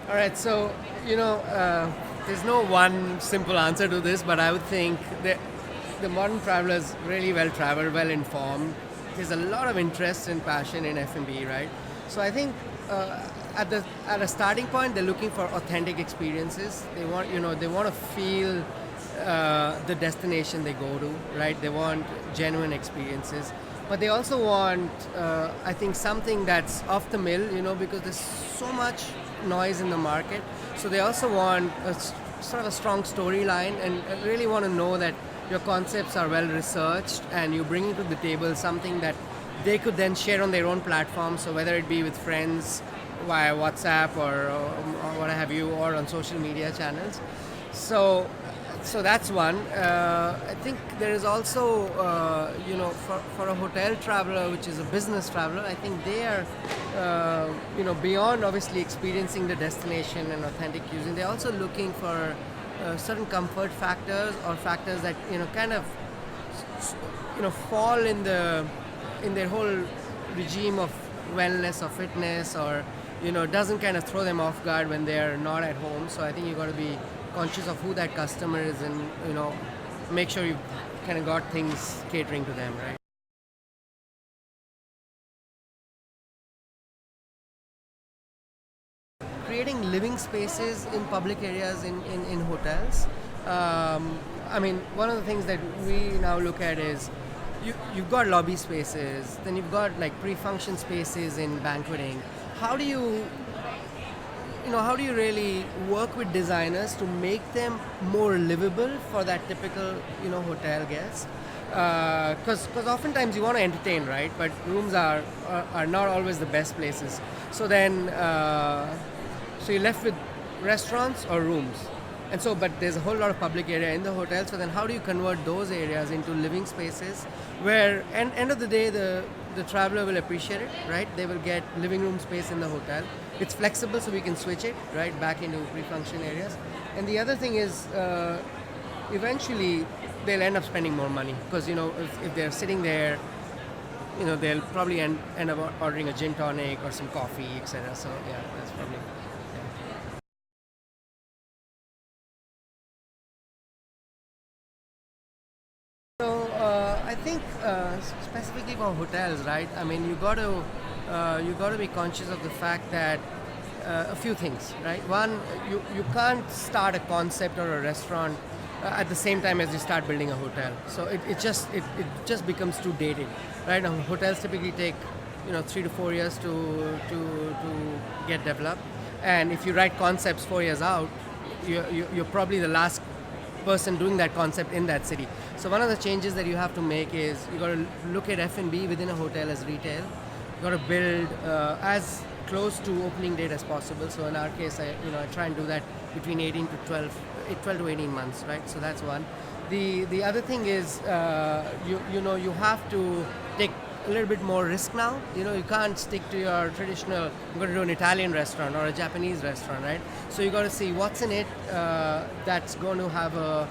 All right, so there's no one simple answer to this, but I would think that the modern traveler is really well traveled, well informed. There's a lot of interest and passion in F&B, right? So I think at a starting point, they're looking for authentic experiences. They want to feel the destination they go to, right? They want genuine experiences, but they also want, I think, something that's off the mill, because there's so much noise in the market. So they also want sort of a strong storyline and really want to know that your concepts are well researched and you bring to the table something that they could then share on their own platform. So whether it be with friends via WhatsApp or what have you, or on social media channels. So so that's one. I think there is also, for a hotel traveler, which is a business traveler, I think they are, beyond obviously experiencing the destination and authentic cuisine, they're also looking for certain comfort factors or factors that, kind of, fall in their whole regime of wellness or fitness, or, doesn't kind of throw them off guard when they're not at home. So I think you got to be conscious of who that customer is and make sure you kind of got things catering to them, right? Creating living spaces in public areas in hotels. I mean, one of the things that we now look at is you've got lobby spaces, then you've got like pre-function spaces in banqueting. How do you how do you really work with designers to make them more livable for that typical hotel guest? Because oftentimes you want to entertain, right? But rooms are not always the best places. So then so you're left with restaurants or rooms. And so, but there's a whole lot of public area in the hotel. So then, how do you convert those areas into living spaces, where, end of the day, the traveler will appreciate it, right? They will get living room space in the hotel. It's flexible, so we can switch it right back into pre-function areas. And the other thing is, eventually, they'll end up spending more money because if they're sitting there, they'll probably end up ordering a gin tonic or some coffee, etc. So yeah, that's probably. I think specifically for hotels, right? I mean, you got to be conscious of the fact that a few things, right? One, you can't start a concept or a restaurant at the same time as you start building a hotel. So it just becomes too dated, right? Now, hotels typically take 3 to 4 years to get developed, and if you write concepts 4 years out, you're probably the last person doing that concept in that city. So one of the changes that you have to make is you got to look at F&B within a hotel as retail. You got to build as close to opening date as possible. So in our case, I try and do that between 12 to 18 months, right? So that's one. The other thing is you have to take a little bit more risk now. You can't stick to your traditional, I'm going to do an Italian restaurant or a Japanese restaurant, right? So you got to see what's in it that's going to have a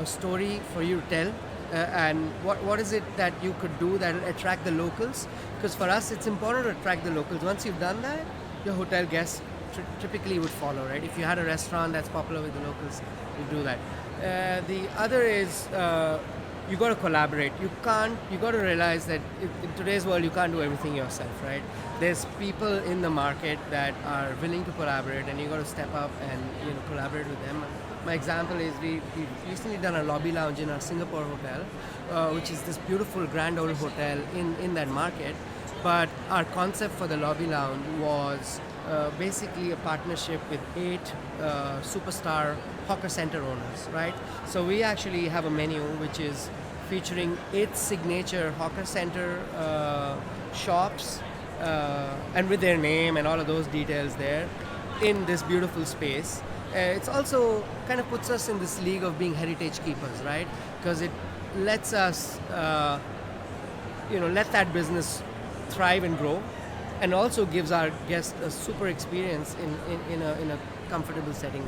story for you to tell, and what is it that you could do that will attract the locals? Because for us, it's important to attract the locals. Once you've done that, your hotel guests typically would follow, right? If you had a restaurant that's popular with the locals, you do that. The other is you got to collaborate. You got to realize that in today's world, you can't do everything yourself, right? There's people in the market that are willing to collaborate, and you got to step up and collaborate with them. My example is we've recently done a lobby lounge in our Singapore hotel, which is this beautiful grand old hotel in that market. But our concept for the lobby lounge was basically a partnership with 8 superstar hawker center owners, right? So we actually have a menu which is featuring 8 signature hawker center shops, and with their name and all of those details there in this beautiful space. It's also kind of puts us in this league of being heritage keepers, right? Because it lets us, let that business thrive and grow, and also gives our guests a super experience in a comfortable setting.